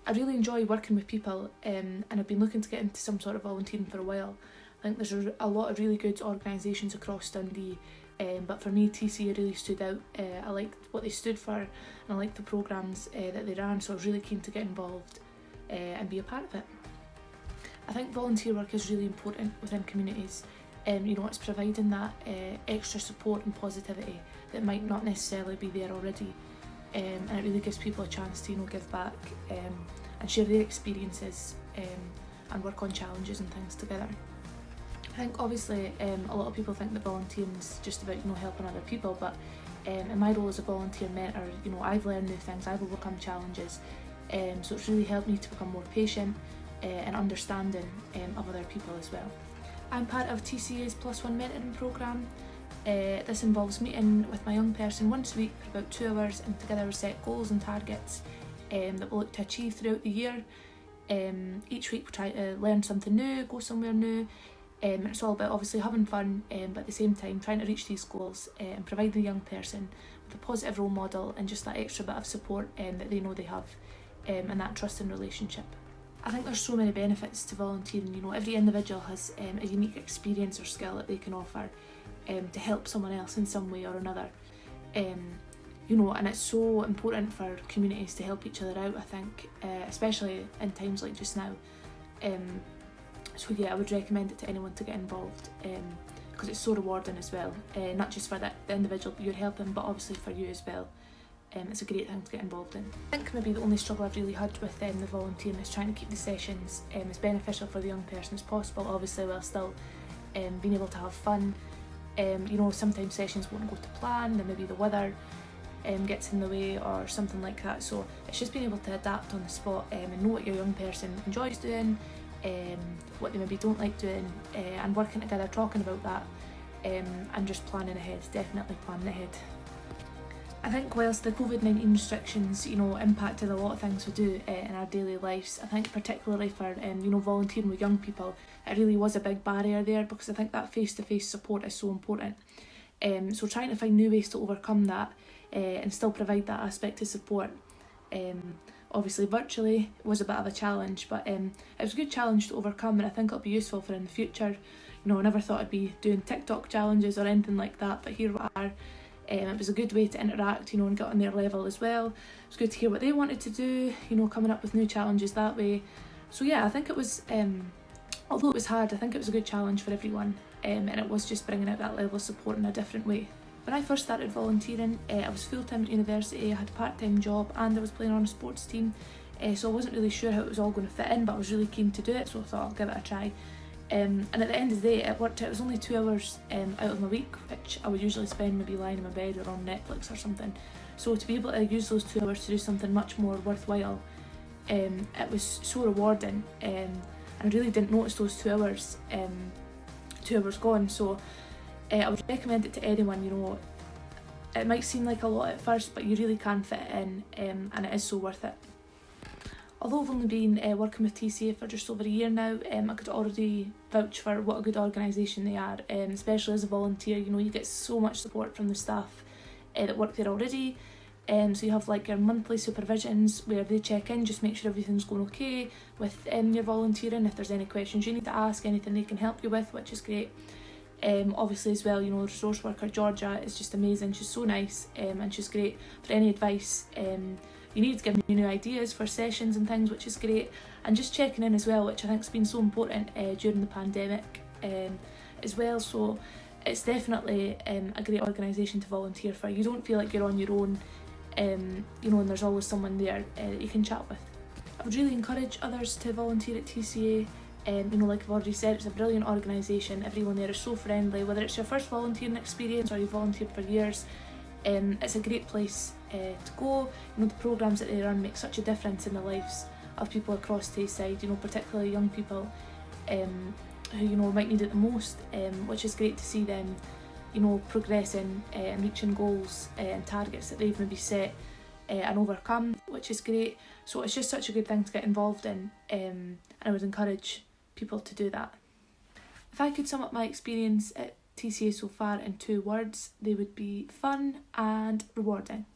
I really enjoy working with people, and I've been looking to get into some sort of volunteering for a while. I think there's a lot of really good organisations across Dundee, but for me TCA really stood out. I liked what they stood for, and I liked the programmes that they ran, so I was really keen to get involved and be a part of it. I think volunteer work is really important within communities. It's providing that extra support and positivity that might not necessarily be there already, and it really gives people a chance to give back and share their experiences and work on challenges and things together. I think obviously a lot of people think that volunteering is just about helping other people, but in my role as a volunteer mentor, I've learned new things, I've overcome challenges, so it's really helped me to become more patient and understanding of other people as well. I'm part of TCA's +1 mentoring programme. This involves meeting with my young person once a week for about 2 hours, and together we set goals and targets that we'll look to achieve throughout the year. Each week we try to learn something new, go somewhere new. It's all about obviously having fun, but at the same time trying to reach these goals and provide the young person with a positive role model and just that extra bit of support that they know they have, and that trusting relationship. I think there's so many benefits to volunteering. Every individual has a unique experience or skill that they can offer to help someone else in some way or another. And it's so important for communities to help each other out, I think, especially in times like just now. So yeah, I would recommend it to anyone to get involved, because it's so rewarding as well, not just for the individual you're helping, but obviously for you as well. It's a great thing to get involved in. I think maybe the only struggle I've really had with the volunteering is trying to keep the sessions as beneficial for the young person as possible, obviously while still being able to have fun. Sometimes sessions won't go to plan, then maybe the weather gets in the way or something like that, so it's just being able to adapt on the spot and know what your young person enjoys doing, what they maybe don't like doing, and working together, talking about that, and just planning ahead, definitely planning ahead. I think whilst the COVID-19 restrictions, impacted a lot of things we do in our daily lives, I think particularly for, volunteering with young people, it really was a big barrier there, because I think that face-to-face support is so important. So trying to find new ways to overcome that and still provide that aspect of support, obviously virtually, was a bit of a challenge, but it was a good challenge to overcome, and I think it'll be useful for in the future. I never thought I'd be doing TikTok challenges or anything like that, but here we are. It was a good way to interact, and get on their level as well. It was good to hear what they wanted to do, coming up with new challenges that way. So yeah, I think it was, although it was hard, I think it was a good challenge for everyone, and it was just bringing out that level of support in a different way. When I first started volunteering, I was full-time at university, I had a part-time job, and I was playing on a sports team, so I wasn't really sure how it was all going to fit in, but I was really keen to do it, so I thought I'll give it a try. And at the end of the day, it worked out. It was only 2 hours out of my week, which I would usually spend maybe lying in my bed or on Netflix or something. So to be able to use those 2 hours to do something much more worthwhile, it was so rewarding, and I really didn't notice those 2 hours, 2 hours gone. So I would recommend it to anyone. It might seem like a lot at first, but you really can fit it in, and it is so worth it. Although I've only been working with TCA for just over a year now, I could already vouch for what a good organisation they are, especially as a volunteer. You get so much support from the staff that work there already. So you have like your monthly supervisions where they check in, just make sure everything's going okay with your volunteering. If there's any questions you need to ask, anything they can help you with, which is great. Obviously as well, resource worker Georgia is just amazing. She's so nice, and she's great for any advice you need, giving you new ideas for sessions and things, which is great, and just checking in as well, which I think has been so important during the pandemic as well. So it's definitely a great organisation to volunteer for. You don't feel like you're on your own, and there's always someone there that you can chat with. I would really encourage others to volunteer at TCA. Like I've already said, it's a brilliant organisation. Everyone there is so friendly, whether it's your first volunteering experience or you've volunteered for years. It's a great place to go. The programmes that they run make such a difference in the lives of people across Tayside, particularly young people who might need it the most, which is great to see them progressing and reaching goals and targets that they've maybe set and overcome, which is great. So it's just such a good thing to get involved in, and I would encourage people to do that. If I could sum up my experience at TCA so far in 2 words, they would be fun and rewarding.